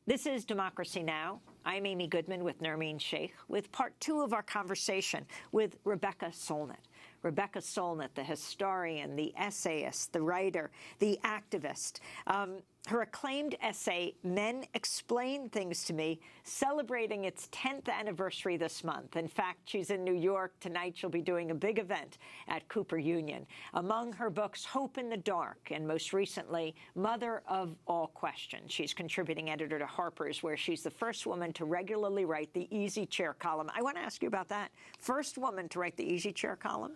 This is Democracy Now! I'm Amy Goodman with Nermeen Sheikh with part two of our conversation with Rebecca Solnit. Rebecca Solnit, the historian, the essayist, the writer, the activist. Her acclaimed essay, Men Explain Things to Me, celebrating its 10th anniversary this month. In fact, she's in New York. Tonight she'll be doing a big event at Cooper Union. Among her books, Hope in the Dark, and most recently, Mother of All Questions. She's contributing editor to Harper's, where she's the first woman to regularly write the Easy Chair column. I want to ask you about that. First woman to write the Easy Chair column?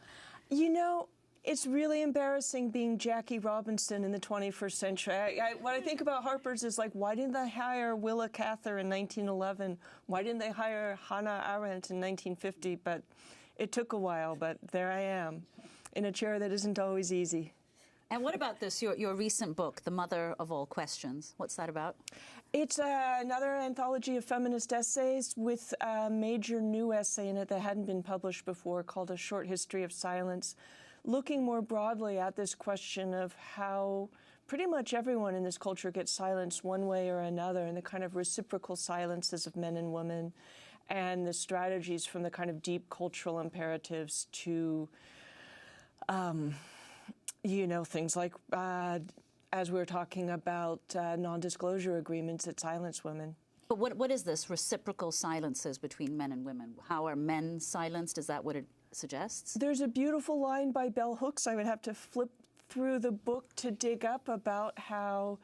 You know, it's really embarrassing being Jackie Robinson in the 21st century. What I think about Harper's is like, why didn't they hire Willa Cather in 1911? Why didn't they hire Hannah Arendt in 1950? But it took a while, but there I am, in a chair that isn't always easy. And what about this, your recent book, The Mother of All Questions? What's that about? It's another anthology of feminist essays with a major new essay in it that hadn't been published before called A Short History of Silence, looking more broadly at this question of how pretty much everyone in this culture gets silenced one way or another, and the kind of reciprocal silences of men and women, and the strategies from the kind of deep cultural imperatives to you know, things like, as we were talking about non-disclosure agreements that silence women. But what is this, reciprocal silences between men and women? How are men silenced? Is that what it suggests? There's a beautiful line by Bell Hooks, I would have to flip through the book to dig up, about how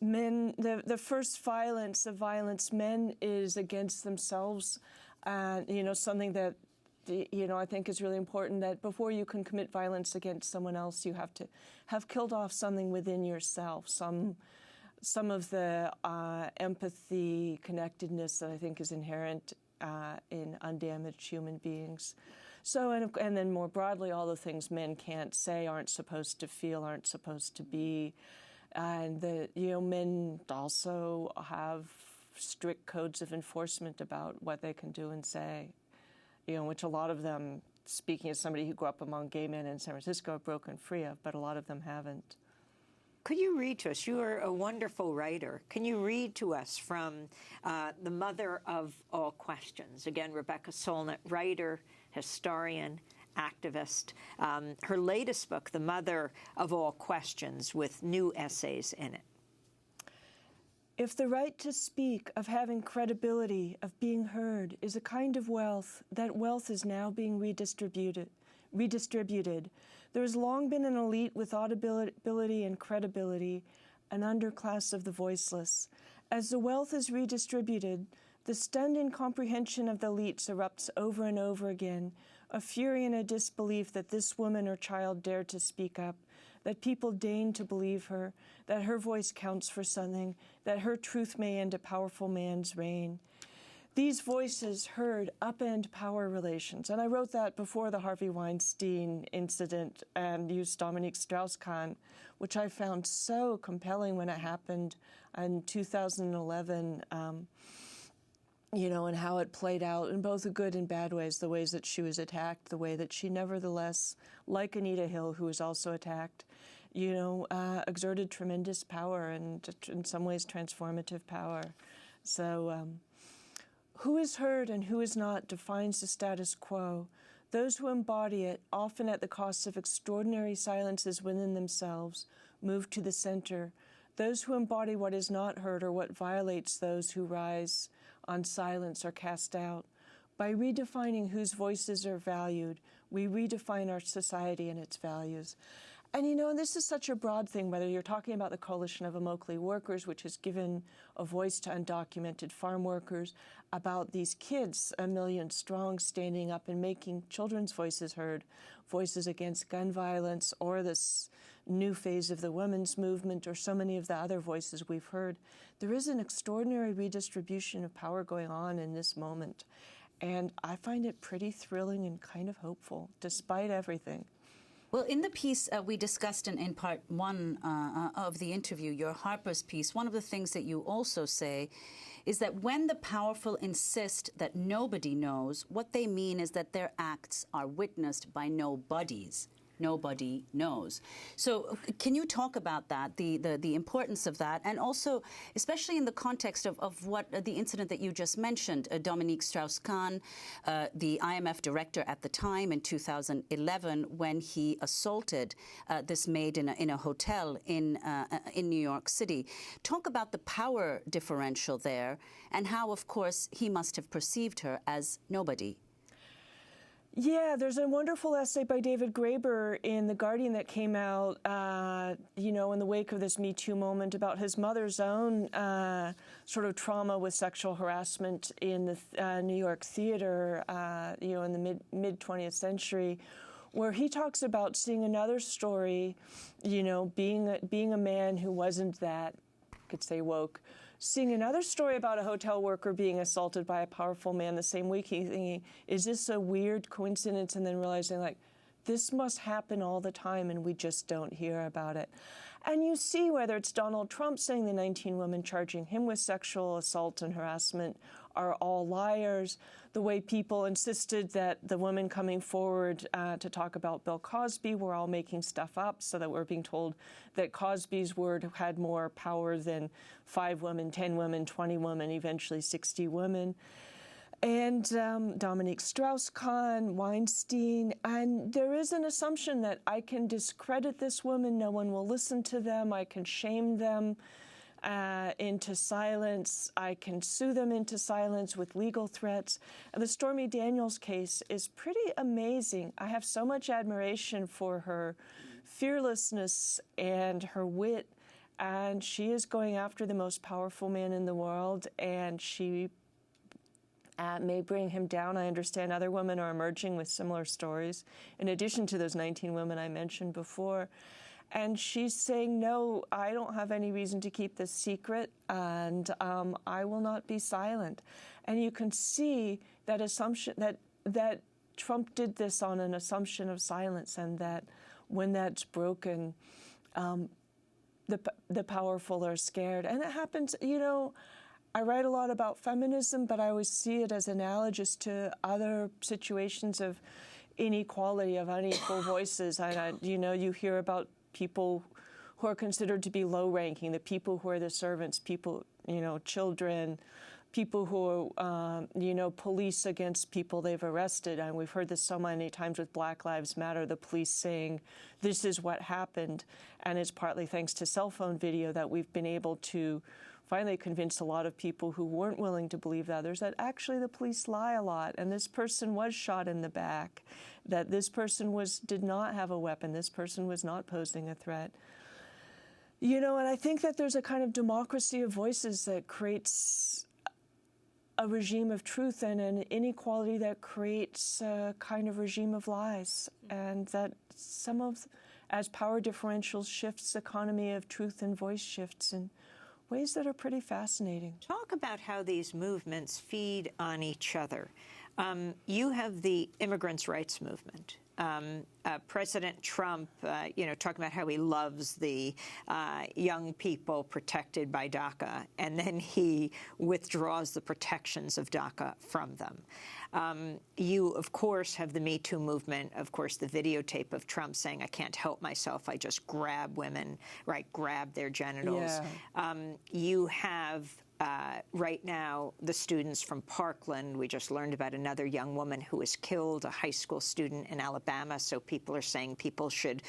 men, the first violence of violence men is against themselves. You know, something that, you know, I think is really important, that before you can commit violence against someone else, you have to have killed off something within yourself, some of the empathy, connectedness that I think is inherent in undamaged human beings. So, and then more broadly, all the things men can't say, aren't supposed to feel, aren't supposed to be. And you know, men also have strict codes of enforcement about what they can do and say, you know, which a lot of them, speaking as somebody who grew up among gay men in San Francisco, have broken free of, but a lot of them haven't. Could you read to us? You are a wonderful writer. Can you read to us from The Mother of All Questions? Again, Rebecca Solnit, writer, historian, activist. Her latest book, The Mother of All Questions, with new essays in it. If the right to speak, of having credibility, of being heard, is a kind of wealth, that wealth is now being redistributed. There has long been an elite with audibility and credibility, an underclass of the voiceless. As the wealth is redistributed, the stunned incomprehension of the elites erupts over and over again, a fury and a disbelief that this woman or child dared to speak up, that people deign to believe her, that her voice counts for something, that her truth may end a powerful man's reign. These voices heard upend power relations. And I wrote that before the Harvey Weinstein incident and used Dominique Strauss-Kahn, which I found so compelling when it happened in 2011, you know, and how it played out in both the good and bad ways, the ways that she was attacked, the way that she nevertheless, like Anita Hill, who was also attacked, you know, exerted tremendous power and in some ways transformative power. So who is heard and who is not defines the status quo. Those who embody it, often at the cost of extraordinary silences within themselves, move to the center. Those who embody what is not heard or what violates those who rise on silence are cast out. By redefining whose voices are valued, we redefine our society and its values. And you know, this is such a broad thing, whether you're talking about the Coalition of Immokalee Workers, which has given a voice to undocumented farm workers, about these kids, 1 million strong, standing up and making children's voices heard, voices against gun violence, or this new phase of the women's movement, or so many of the other voices we've heard. There is an extraordinary redistribution of power going on in this moment. And I find it pretty thrilling and kind of hopeful, despite everything. Well, in the piece we discussed in part one of the interview, your Harper's piece, one of the things that you also say is that when the powerful insist that nobody knows, what they mean is that their acts are witnessed by nobodies. nobody knows. So can you talk about that, the importance of that, and also especially in the context of what the incident that you just mentioned, Dominique Strauss-Kahn, the IMF director at the time in 2011, when he assaulted this maid in a hotel in New York City. Talk about the power differential there and how, of course, he must have perceived her as nobody. Yeah, there's a wonderful essay by David Graeber in The Guardian that came out, in the wake of this Me Too moment about his mother's own sort of trauma with sexual harassment in the New York theater, in the mid-20th century, where he talks about seeing another story, being a man who wasn't that, could say woke, seeing another story about a hotel worker being assaulted by a powerful man the same week, thinking, is this a weird coincidence? And then realizing, like, this must happen all the time and we just don't hear about it. And you see whether it's Donald Trump saying the 19 women charging him with sexual assault and harassment are all liars, the way people insisted that the women coming forward to talk about Bill Cosby were all making stuff up, so that we're being told that Cosby's word had more power than 5 women, 10 women, 20 women, eventually 60 women. And Dominique Strauss-Kahn, Weinstein, and there is an assumption that I can discredit this woman, no one will listen to them, I can shame them into silence, I can sue them into silence with legal threats. And the Stormy Daniels case is pretty amazing. I have so much admiration for her fearlessness and her wit, and she is going after the most powerful man in the world, and she may bring him down. I understand other women are emerging with similar stories, in addition to those 19 women I mentioned before. And she's saying, no, I don't have any reason to keep this secret, and I will not be silent. And you can see that assumption, that Trump did this on an assumption of silence, and that when that's broken, the powerful are scared. And it happens, I write a lot about feminism, but I always see it as analogous to other situations of inequality, of unequal voices. You hear about people who are considered to be low-ranking, the people who are the servants, people, children, people who are, police against people they've arrested. And we've heard this so many times with Black Lives Matter, the police saying, this is what happened. And it's partly thanks to cell phone video that we've been able to finally convince a lot of people who weren't willing to believe others that actually the police lie a lot, and this person was shot in the back, that this person did not have a weapon, this person was not posing a threat. And I think that there's a kind of democracy of voices that creates a regime of truth, and an inequality that creates a kind of regime of lies, and that as power differentials shifts, the economy of truth and voice shifts in ways that are pretty fascinating. Talk about how these movements feed on each other. You have the immigrants' rights movement. President Trump, talking about how he loves the young people protected by DACA, and then he withdraws the protections of DACA from them. You, of course, have the Me Too movement, of course, the videotape of Trump saying, I can't help myself, I just grab women, grab their genitals. Yeah. You have right now, the students from Parkland, we just learned about another young woman who was killed, a high school student in Alabama. So people are saying people should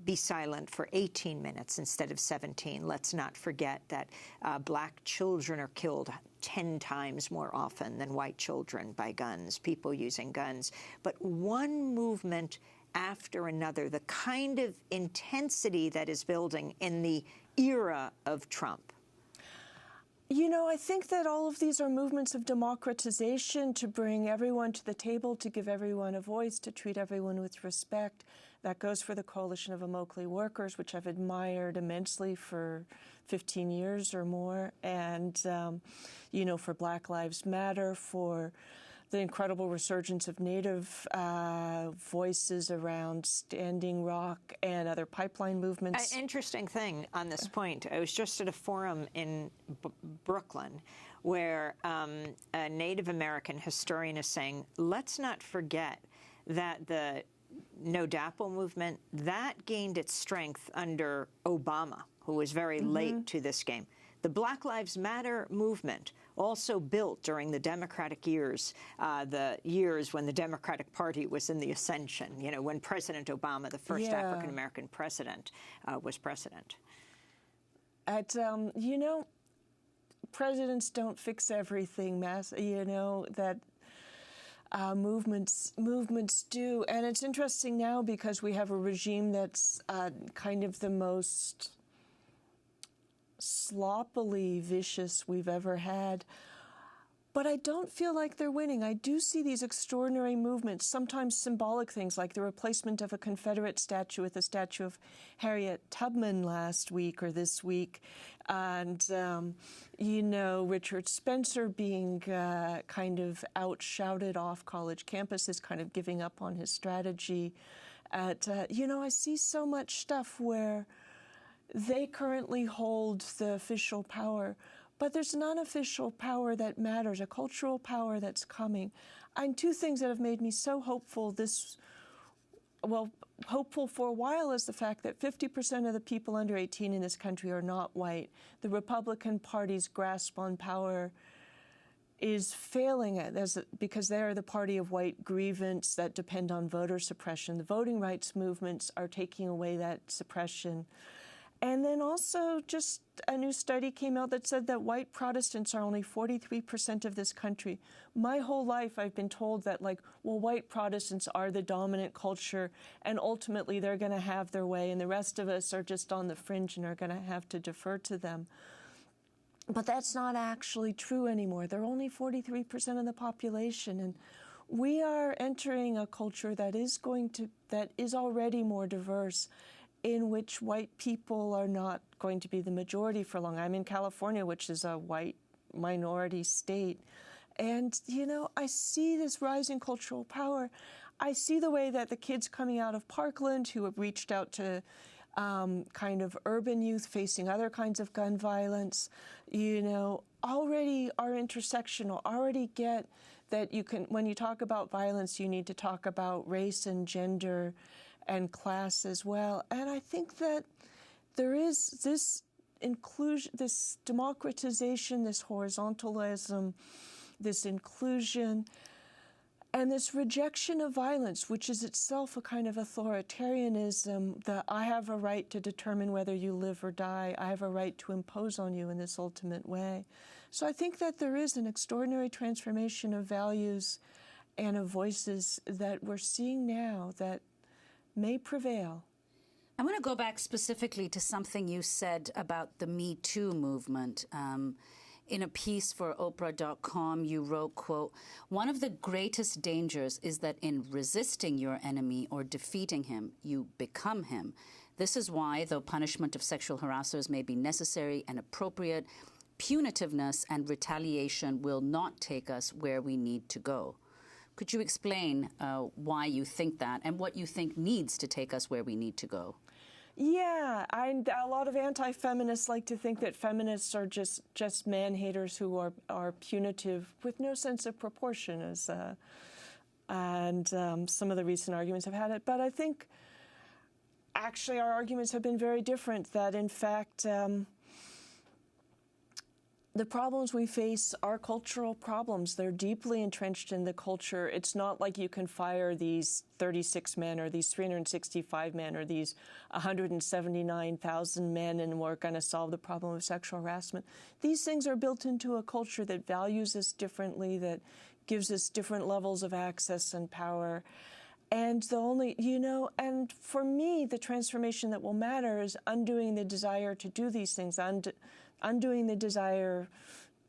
be silent for 18 minutes instead of 17. Let's not forget that black children are killed 10 times more often than white children by guns, people using guns. But one movement after another, the kind of intensity that is building in the era of Trump. I think that all of these are movements of democratization, to bring everyone to the table, to give everyone a voice, to treat everyone with respect. That goes for the Coalition of Immokalee Workers, which I've admired immensely for 15 years or more, and, for Black Lives Matter, for the incredible resurgence of Native voices around Standing Rock and other pipeline movements. An interesting thing on this point, I was just at a forum in Brooklyn where a Native American historian is saying, let's not forget that the no DAPL movement, that gained its strength under Obama, who was very late to this game. The Black Lives Matter movement also built during the Democratic years, the years when the Democratic Party was in the ascension, you know, when President Obama, the first African-American president, was president. You know, presidents don't fix everything, you know, that movements do. And it's interesting now because we have a regime that's kind of the most sloppily vicious we've ever had. But I don't feel like they're winning. I do see these extraordinary movements, sometimes symbolic things like the replacement of a Confederate statue with a statue of Harriet Tubman last week or this week. And, you know, Richard Spencer being kind of outshouted off college campuses, kind of giving up on his strategy. You know, I see so much stuff where they currently hold the official power, but there's an unofficial power that matters, a cultural power that's coming. And two things that have made me so hopeful hopeful for a while is the fact that 50% of the people under 18 in this country are not white. The Republican Party's grasp on power is failing because they are the party of white grievance that depend on voter suppression. The voting rights movements are taking away that suppression. And then also just a new study came out that said that white Protestants are only 43% of this country. My whole life I've been told that, like, well, white Protestants are the dominant culture and ultimately they're going to have their way and the rest of us are just on the fringe and are going to have to defer to them. But that's not actually true anymore. They're only 43% of the population. And we are entering a culture that is already more diverse, in which white people are not going to be the majority for long. I'm in California, which is a white minority state. And, you know, I see this rising cultural power. I see the way that the kids coming out of Parkland who have reached out to kind of urban youth facing other kinds of gun violence, you know, already are intersectional, already get that you can, when you talk about violence, you need to talk about race and gender and class as well. And I think that there is this inclusion, this democratization, this horizontalism, this inclusion, and this rejection of violence, which is itself a kind of authoritarianism, that I have a right to determine whether you live or die. I have a right to impose on you in this ultimate way. So I think that there is an extraordinary transformation of values and of voices that we're seeing now that may prevail. I want to go back specifically to something you said about the Me Too movement. In a piece for Oprah.com, you wrote, quote, "One of the greatest dangers is that in resisting your enemy or defeating him, you become him. This is why, though punishment of sexual harassers may be necessary and appropriate, punitiveness and retaliation will not take us where we need to go." Could you explain why you think that and what you think needs to take us where we need to go? Yeah, a lot of anti-feminists like to think that feminists are just man-haters who are punitive with no sense of proportion, and some of the recent arguments have had it. But I think actually our arguments have been very different, that in fact the problems we face are cultural problems. They're deeply entrenched in the culture. It's not like you can fire these 36 men or these 365 men or these 179,000 men and we're going to solve the problem of sexual harassment. These things are built into a culture that values us differently, that gives us different levels of access and power. And the only, you know, and for me, the transformation that will matter is undoing the desire to do these things, undoing the desire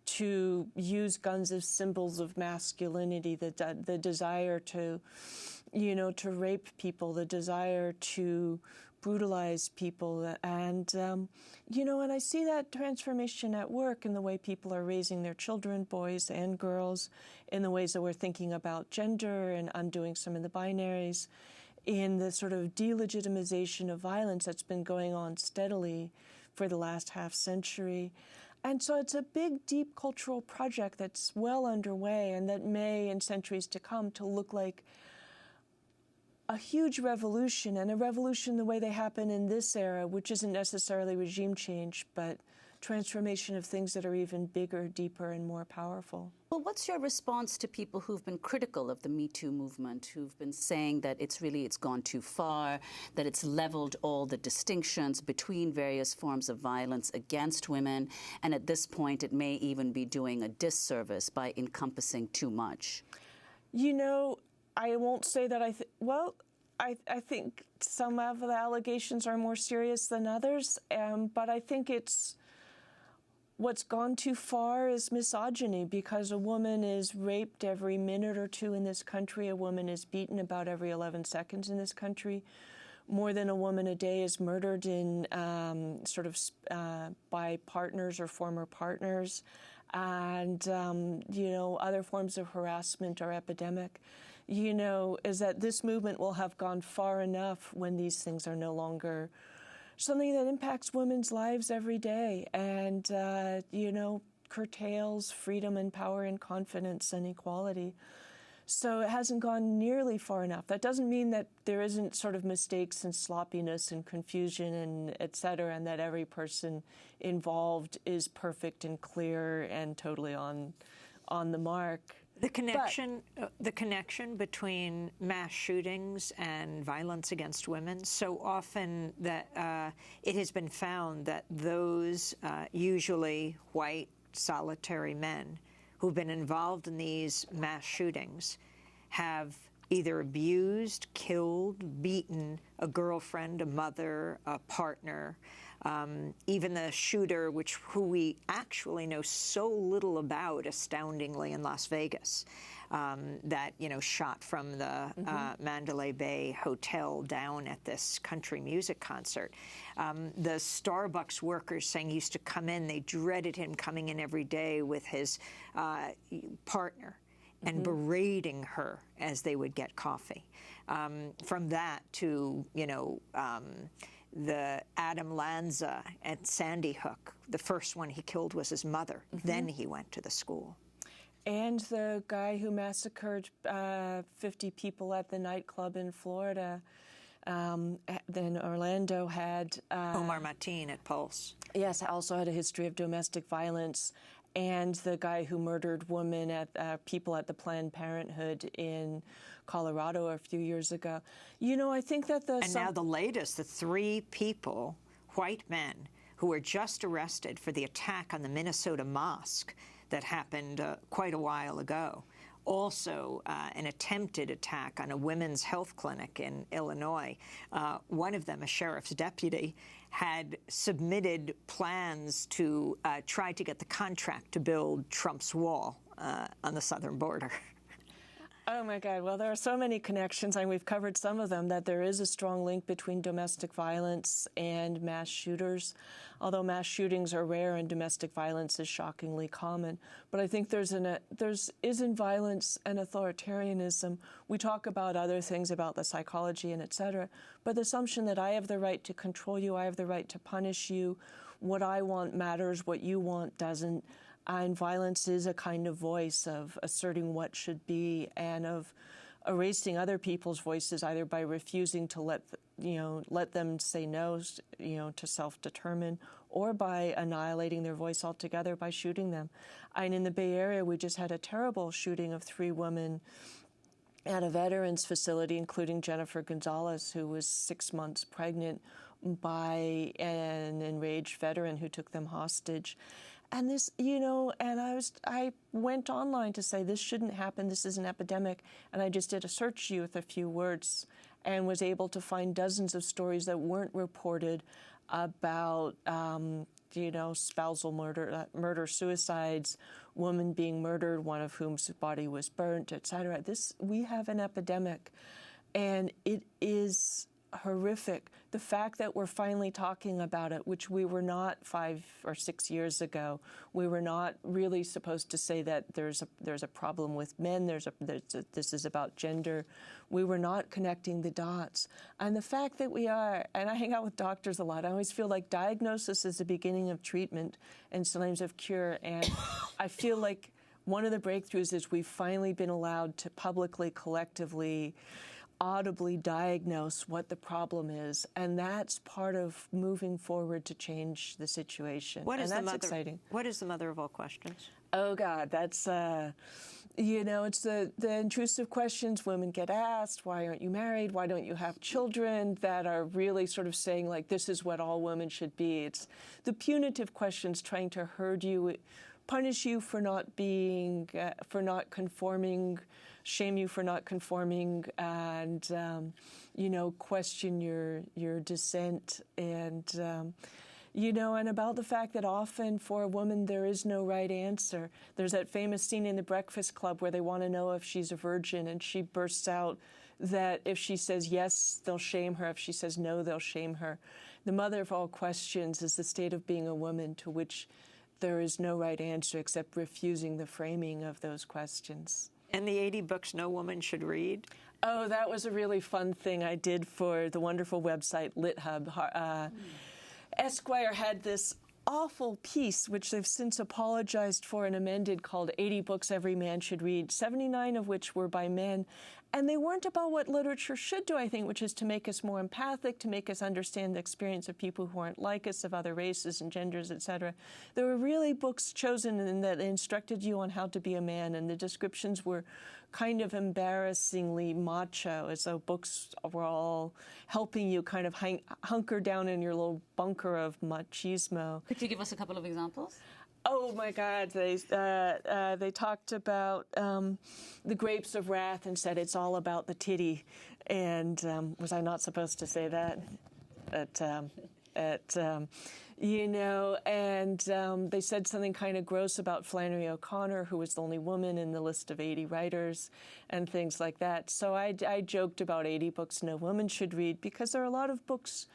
to use guns as symbols of masculinity, the desire to, you know, to rape people, the desire to brutalize people. And, you know, and I see that transformation at work in the way people are raising their children, boys and girls, in the ways that we're thinking about gender and undoing some of the binaries, in the sort of delegitimization of violence that's been going on steadily for the last half century. And so it's a big, deep cultural project that's well underway and that may, in centuries to come, to look like a huge revolution, and a revolution the way they happen in this era, which isn't necessarily regime change, but transformation of things that are even bigger, deeper, and more powerful. Well, what's your response to people who've been critical of the Me Too movement, who've been saying that it's gone too far, that it's leveled all the distinctions between various forms of violence against women, and at this point it may even be doing a disservice by encompassing too much? You know, I won't say that I think some of the allegations are more serious than others, but I think what's gone too far is misogyny, because a woman is raped every minute or two in this country. A woman is beaten about every 11 seconds in this country. More than a woman a day is murdered in by partners or former partners. And, other forms of harassment are epidemic. Is that this movement will have gone far enough when these things are no longer something that impacts women's lives every day and, curtails freedom and power and confidence and equality. So it hasn't gone nearly far enough. That doesn't mean that there isn't sort of mistakes and sloppiness and confusion and et cetera, and that every person involved is perfect and clear and totally on the mark. The connection between mass shootings and violence against women, so often that it has been found that those usually white, solitary men who've been involved in these mass shootings have either abused, killed, beaten a girlfriend, a mother, a partner. Even the shooter, who we actually know so little about, astoundingly, in Las Vegas, that shot from the Mandalay Bay Hotel down at this country music concert. The Starbucks workers saying he used to come in, they dreaded him coming in every day with his partner and berating her as they would get coffee. From that to, the Adam Lanza at Sandy Hook, the first one he killed was his mother. Then he went to the school. And the guy who massacred 50 people at the nightclub in Florida, then Orlando had... Omar Mateen at Pulse. Yes, also had a history of domestic violence. And the guy who murdered people at the Planned Parenthood in Colorado a few years ago. I think that now the latest, the 3 people, white men, who were just arrested for the attack on the Minnesota mosque that happened quite a while ago. Also, an attempted attack on a women's health clinic in Illinois. One of them, a sheriff's deputy, had submitted plans to try to get the contract to build Trump's wall on the southern border. Oh, my God. Well, there are so many connections, and we've covered some of them, that there is a strong link between domestic violence and mass shooters, although mass shootings are rare and domestic violence is shockingly common. But I think there's in violence and authoritarianism. We talk about other things, about the psychology and et cetera, but the assumption that I have the right to control you, I have the right to punish you, what I want matters, what you want doesn't. And violence is a kind of voice of asserting what should be and of erasing other people's voices, either by refusing to let them say no, to self-determine, or by annihilating their voice altogether by shooting them. And in the Bay Area, we just had a terrible shooting of 3 women at a veterans facility, including Jennifer Gonzalez, who was 6 months pregnant, by an enraged veteran who took them hostage. And this, and I went online to say this shouldn't happen, this is an epidemic, and I just did a search with a few words and was able to find dozens of stories that weren't reported about, spousal murder, suicides, women being murdered, one of whom's body was burnt, et cetera. We have an epidemic, and it is horrific. The fact that we're finally talking about it, which we were not 5 or 6 years ago, we were not really supposed to say that there's a problem with men. This is about gender. We were not connecting the dots, and the fact that we are. And I hang out with doctors a lot. I always feel like diagnosis is the beginning of treatment and sometimes of cure. And I feel like one of the breakthroughs is we've finally been allowed to publicly, collectively audibly diagnose what the problem is, and that's part of moving forward to change the situation. That's exciting. What is the mother of all questions? Oh God, that's it's the intrusive questions women get asked. Why aren't you married? Why don't you have children? That are really sort of saying, like, this is what all women should be. It's the punitive questions trying to herd you, punish you for not being, for not conforming, shame you for not conforming, and question your dissent, and and about the fact that often for a woman there is no right answer. There's that famous scene in The Breakfast Club where they want to know if she's a virgin, and she bursts out that if she says yes, they'll shame her. If she says no, they'll shame her. The mother of all questions is the state of being a woman, to which there is no right answer except refusing the framing of those questions. And the 80 books no woman should read? Oh, that was a really fun thing I did for the wonderful website LitHub. Esquire had this awful piece, which they've since apologized for and amended, called 80 Books Every Man Should Read, 79 of which were by men. And they weren't about what literature should do, I think, which is to make us more empathic, to make us understand the experience of people who aren't like us, of other races and genders, etc. There were really books chosen that instructed you on how to be a man, and the descriptions were kind of embarrassingly macho, as though books were all helping you kind of hunker down in your little bunker of machismo. Could you give us a couple of examples? Oh my God! They talked about the grapes of wrath and said it's all about the titty, and was I not supposed to say that? They said something kind of gross about Flannery O'Connor, who was the only woman in the list of 80 writers, and things like that. So I joked about 80 books no woman should read, because there are a lot of books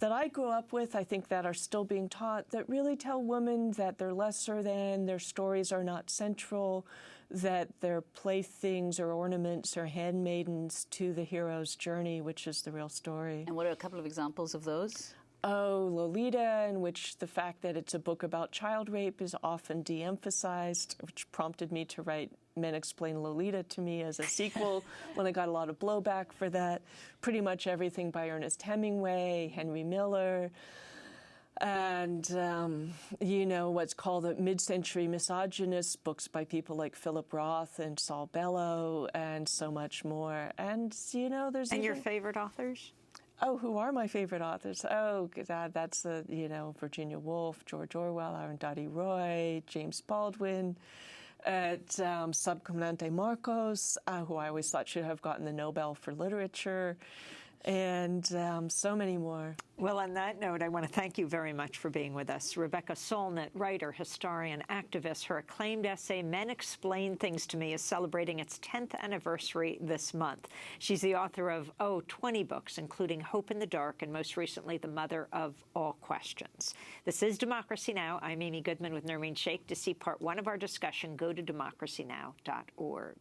that I grew up with, I think, that are still being taught, that really tell women that they're lesser than, their stories are not central, that they're playthings or ornaments or handmaidens to the hero's journey, which is the real story. And what are a couple of examples of those? Oh, Lolita, in which the fact that it's a book about child rape is often de-emphasized, which prompted me to write Men Explain Lolita to me as a sequel when I got a lot of blowback for that. Pretty much everything by Ernest Hemingway, Henry Miller, and, what's called the mid-century misogynist books by people like Philip Roth and Saul Bellow, and so much more. And, there's And your favorite authors? Oh, who are my favorite authors? Oh, God, that's Virginia Woolf, George Orwell, Arundhati Roy, James Baldwin, Subcomandante Marcos, who I always thought should have gotten the Nobel for Literature, and so many more. Well, on that note, I want to thank you very much for being with us. Rebecca Solnit, writer, historian, activist. Her acclaimed essay, Men Explain Things to Me, is celebrating its 10th anniversary this month. She's the author of, 20 books, including Hope in the Dark, and most recently, The Mother of All Questions. This is Democracy Now! I'm Amy Goodman with Nermeen Sheikh. To see part 1 of our discussion, go to democracynow.org.